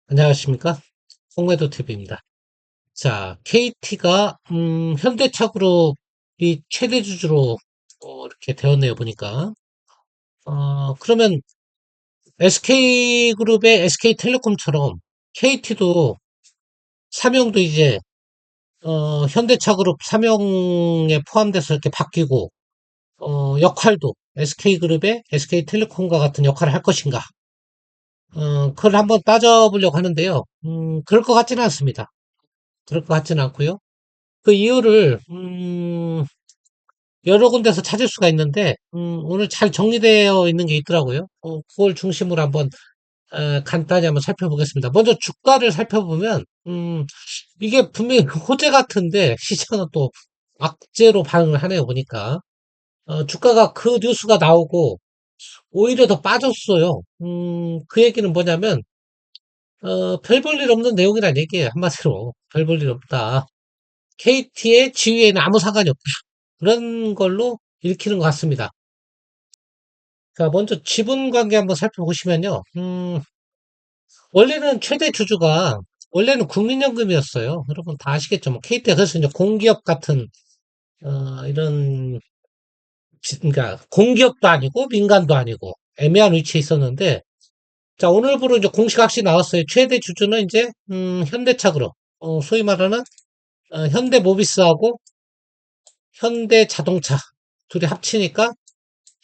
안녕하십니까? 홍매도 TV입니다. 자, KT가 현대차그룹이 최대 주주로 이렇게 되었네요, 보니까. 그러면 SK그룹의 SK텔레콤처럼 KT도 사명도 이제 현대차그룹 사명에 포함돼서 이렇게 바뀌고 역할도 SK그룹의 SK텔레콤과 같은 역할을 할 것인가? 그걸 한번 따져보려고 하는데요. 그럴 것 같지는 않습니다. 그럴 것 같지는 않고요. 그 이유를 여러 군데서 찾을 수가 있는데 오늘 잘 정리되어 있는 게 있더라고요. 그걸 중심으로 한번 간단히 한번 살펴보겠습니다. 먼저 주가를 살펴보면 이게 분명히 호재 같은데 시장은 또 악재로 반응을 하네요. 보니까 주가가 그 뉴스가 나오고 오히려 더 빠졌어요. 그 얘기는 뭐냐면 별 볼 일 없는 내용이란 얘기예요. 한마디로 별 볼 일 없다. KT의 지위에는 아무 상관이 없다. 그런 걸로 읽히는 것 같습니다. 자, 먼저 지분 관계 한번 살펴보시면요. 원래는 최대 주주가, 원래는 국민연금이었어요. 여러분 다 아시겠죠? 뭐, KT가 그래서 이제 공기업 같은, 이런, 그러니까 공기업도 아니고 민간도 아니고 애매한 위치에 있었는데, 자, 오늘부로 이제 공식 확실히 나왔어요. 최대 주주는 이제, 현대차그룹, 소위 말하는, 현대모비스하고 현대자동차 둘이 합치니까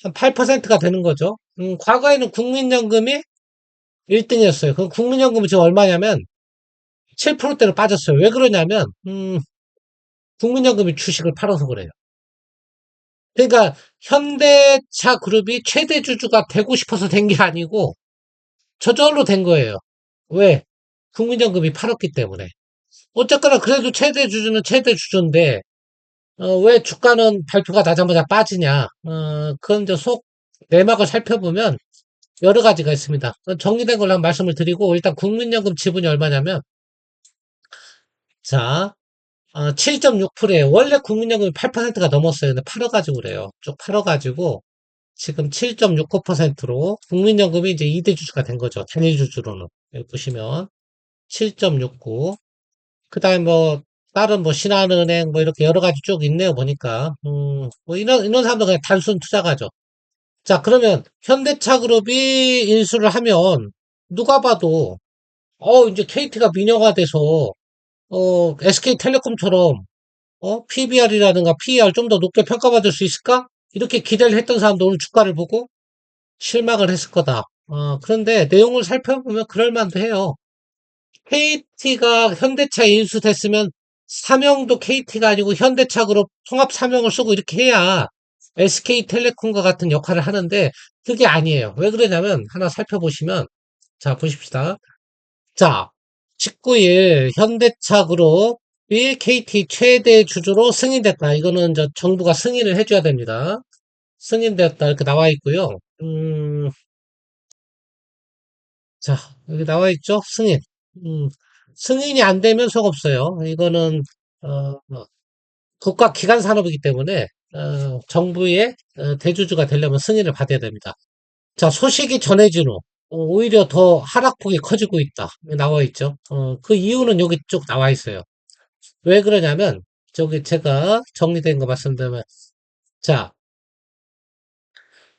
한 8%가 되는 거죠. 과거에는 국민연금이 1등이었어요. 그 국민연금은 지금 얼마냐면 7%대로 빠졌어요. 왜 그러냐면 국민연금이 주식을 팔아서 그래요. 그러니까 현대차 그룹이 최대 주주가 되고 싶어서 된 게 아니고 저절로 된 거예요. 왜? 국민연금이 팔았기 때문에. 어쨌거나 그래도 최대 주주는 최대 주주인데 왜 주가는 발표가 나자마자 빠지냐? 그건 이제 속 내막을 살펴보면 여러 가지가 있습니다. 정리된 걸로 한번 말씀을 드리고, 일단 국민연금 지분이 얼마냐면, 자, 7.6%예요. 원래 국민연금이 8%가 넘었어요. 근데 팔아가지고 그래요. 쭉 팔아가지고, 지금 7.69%로 국민연금이 이제 2대 주주가 된 거죠. 단일 주주로는. 여기 보시면, 7.69. 그 다음에 뭐, 다른 뭐, 신한은행 뭐, 이렇게 여러 가지 쭉 있네요. 보니까. 뭐, 이런 사람들 그냥 단순 투자가죠. 자, 그러면 현대차 그룹이 인수를 하면, 누가 봐도 이제 KT가 민영화돼서, SK텔레콤처럼, PBR이라든가 PER 좀 더 높게 평가받을 수 있을까? 이렇게 기대를 했던 사람도 오늘 주가를 보고 실망을 했을 거다. 그런데 내용을 살펴보면 그럴만도 해요. KT가 현대차 인수됐으면 사명도 KT가 아니고 현대차 그룹 통합 사명을 쓰고 이렇게 해야 SK텔레콤과 같은 역할을 하는데 그게 아니에요. 왜 그러냐면 하나 살펴보시면 자, 보십시다. 자, 19일 현대차 그룹이 KT 최대 주주로 승인됐다. 이거는 저 정부가 승인을 해줘야 됩니다. 승인됐다. 이렇게 나와 있고요. 자, 여기 나와 있죠? 승인. 승인이 안 되면 속 없어요. 이거는, 국가 기관 산업이기 때문에, 정부의 대주주가 되려면 승인을 받아야 됩니다. 자, 소식이 전해진 후, 오히려 더 하락폭이 커지고 있다. 나와 있죠. 그 이유는 여기 쭉 나와 있어요. 왜 그러냐면, 저기 제가 정리된 거 말씀드리면, 자,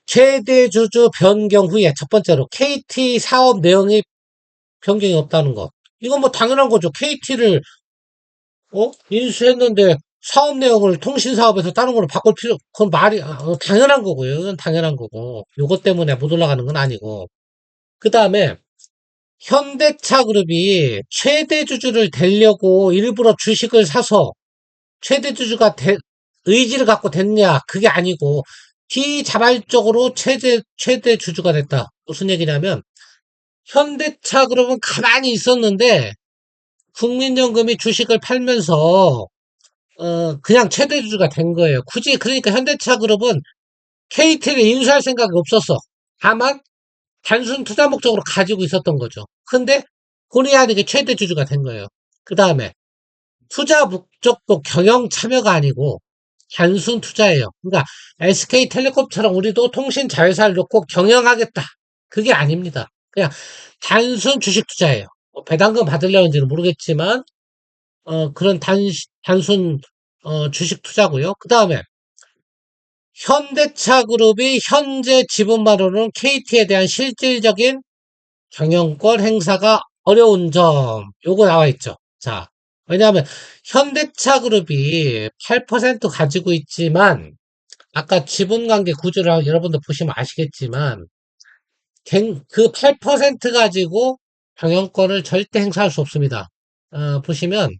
최대 주주 변경 후에 첫 번째로 KT 사업 내용이 변경이 없다는 거. 이건 뭐 당연한 거죠. KT를 인수했는데 사업 내용을 통신 사업에서 다른 걸로 바꿀 필요, 그건 당연한 거고요. 이건 당연한 거고. 요것 때문에 못 올라가는 건 아니고. 그 다음에 현대차 그룹이 최대 주주를 되려고 일부러 주식을 사서 최대 주주가 의지를 갖고 됐냐? 그게 아니고 비자발적으로 최대 주주가 됐다. 무슨 얘기냐면 현대차 그룹은 가만히 있었는데 국민연금이 주식을 팔면서 그냥 최대 주주가 된 거예요. 굳이 그러니까 현대차 그룹은 KT를 인수할 생각이 없었어. 다만 단순 투자 목적으로 가지고 있었던 거죠. 근데 본의 아니게 최대 주주가 된 거예요. 그 다음에 투자 목적도 경영 참여가 아니고 단순 투자예요. 그러니까 SK텔레콤처럼 우리도 통신 자회사를 놓고 경영하겠다. 그게 아닙니다. 그냥 단순 주식 투자예요. 배당금 받으려는지는 모르겠지만, 그런 단순, 주식 투자고요. 그 다음에, 현대차 그룹이 현재 지분만으로는 KT에 대한 실질적인 경영권 행사가 어려운 점, 요거 나와 있죠. 자, 왜냐하면 현대차 그룹이 8% 가지고 있지만, 아까 지분관계 구조를 여러분들 보시면 아시겠지만, 그 8% 가지고 경영권을 절대 행사할 수 없습니다. 보시면,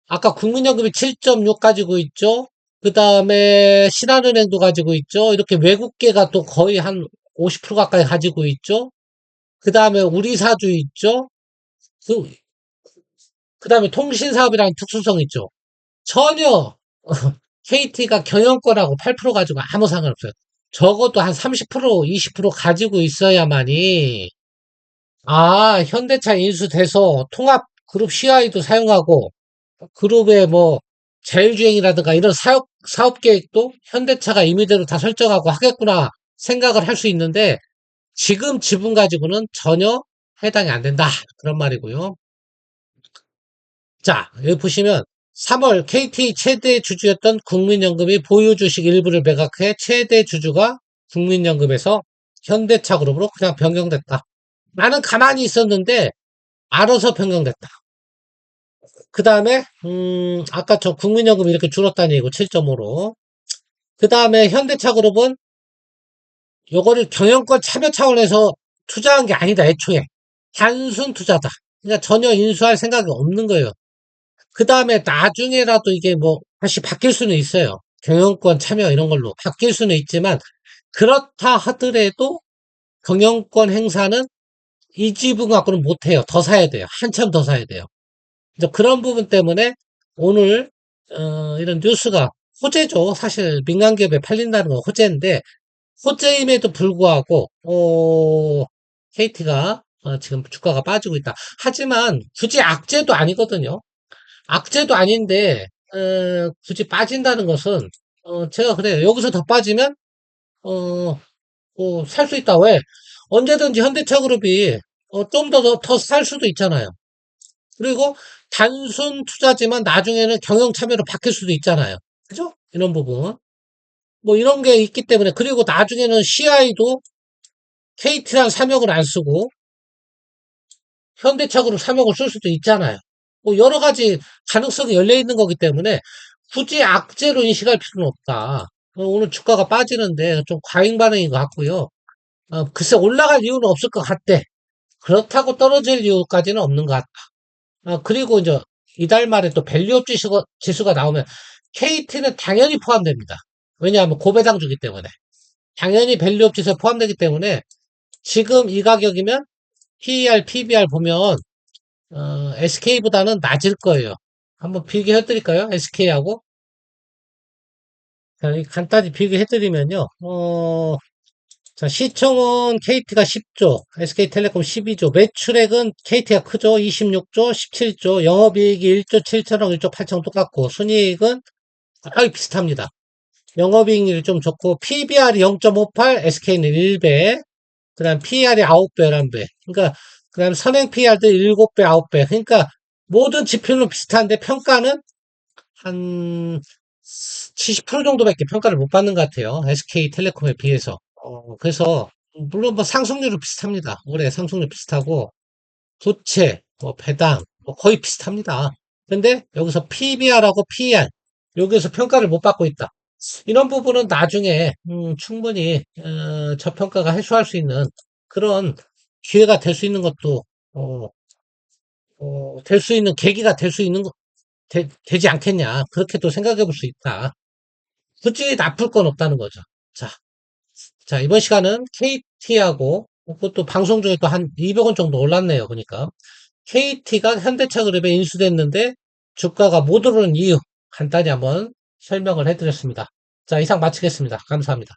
아까 국민연금이 7.6 가지고 있죠? 그 다음에 신한은행도 가지고 있죠? 이렇게 외국계가 또 거의 한 50% 가까이 가지고 있죠? 그 다음에 우리사주 있죠? 그 다음에 통신사업이라는 특수성 있죠? 전혀 KT가 경영권하고 8% 가지고 아무 상관없어요. 적어도 한 30%, 20% 가지고 있어야만이 현대차 인수돼서 통합 그룹 CI도 사용하고 그룹의 뭐 자율주행이라든가 이런 사업 계획도 현대차가 임의대로 다 설정하고 하겠구나 생각을 할 수 있는데 지금 지분 가지고는 전혀 해당이 안 된다. 그런 말이고요. 자, 여기 보시면 3월 KT 최대 주주였던 국민연금이 보유 주식 일부를 매각해 최대 주주가 국민연금에서 현대차 그룹으로 그냥 변경됐다. 나는 가만히 있었는데 알아서 변경됐다. 그 다음에 아까 저 국민연금 이렇게 줄었다는 얘기고 7.5로. 그 다음에 현대차 그룹은 요거를 경영권 참여 차원에서 투자한 게 아니다. 애초에 단순 투자다. 그러니까 전혀 인수할 생각이 없는 거예요. 그 다음에 나중에라도 이게 뭐 다시 바뀔 수는 있어요. 경영권 참여 이런 걸로 바뀔 수는 있지만 그렇다 하더라도 경영권 행사는 이 지분 갖고는 못해요. 더 사야 돼요. 한참 더 사야 돼요. 이제 그런 부분 때문에 오늘 이런 뉴스가 호재죠. 사실 민간 기업에 팔린다는 건 호재인데 호재임에도 불구하고 KT가 지금 주가가 빠지고 있다. 하지만 굳이 악재도 아니거든요. 악재도 아닌데 굳이 빠진다는 것은 제가 그래요. 여기서 더 빠지면 살 수 있다. 왜? 언제든지 현대차그룹이 좀 더 살 수도 있잖아요. 그리고 단순 투자지만 나중에는 경영 참여로 바뀔 수도 있잖아요. 그죠? 이런 부분. 뭐 이런 게 있기 때문에 그리고 나중에는 CI도 KT란 사명을 안 쓰고 현대차그룹 사명을 쓸 수도 있잖아요. 뭐 여러 가지 가능성이 열려 있는 거기 때문에 굳이 악재로 인식할 필요는 없다. 오늘 주가가 빠지는데 좀 과잉 반응인 것 같고요. 글쎄 올라갈 이유는 없을 것 같대. 그렇다고 떨어질 이유까지는 없는 것 같다. 그리고 이제 이달 말에 또 밸류업 지수가 나오면 KT는 당연히 포함됩니다. 왜냐하면 고배당주기 때문에. 당연히 밸류업 지수에 포함되기 때문에 지금 이 가격이면 PER, PBR 보면 SK보다는 낮을 거예요. 한번 비교해 드릴까요? SK하고. 간단히 비교해 드리면요. 자, 시총은 KT가 10조, SK텔레콤 12조, 매출액은 KT가 크죠. 26조, 17조, 영업이익이 1조 7천억, 1조 8천억 똑같고, 순이익은 거의 비슷합니다. 영업이익률이 좀 좋고, PBR이 0.58, SK는 1배, 그 다음 PER이 9배, 11배. 그러니까, 그 다음 선행 PER도 7배, 9배. 그러니까, 모든 지표는 비슷한데, 평가는 한 70% 정도밖에 평가를 못 받는 것 같아요. SK텔레콤에 비해서. 그래서 물론 뭐 상승률은 비슷합니다. 올해 상승률 비슷하고 부채, 뭐 배당 뭐 거의 비슷합니다. 근데 여기서 PBR하고 PER 여기서 평가를 못 받고 있다. 이런 부분은 나중에 충분히 저평가가 해소할 수 있는 그런 기회가 될 수 있는 것도 될 수 있는 계기가 될 수 있는 되지 않겠냐 그렇게도 생각해 볼 수 있다. 굳이 나쁠 건 없다는 거죠. 자, 자, 이번 시간은 KT하고, 그것도 방송 중에 또 한 200원 정도 올랐네요. 보니까. KT가 현대차 그룹에 인수됐는데, 주가가 못 오르는 이유, 간단히 한번 설명을 해드렸습니다. 자, 이상 마치겠습니다. 감사합니다.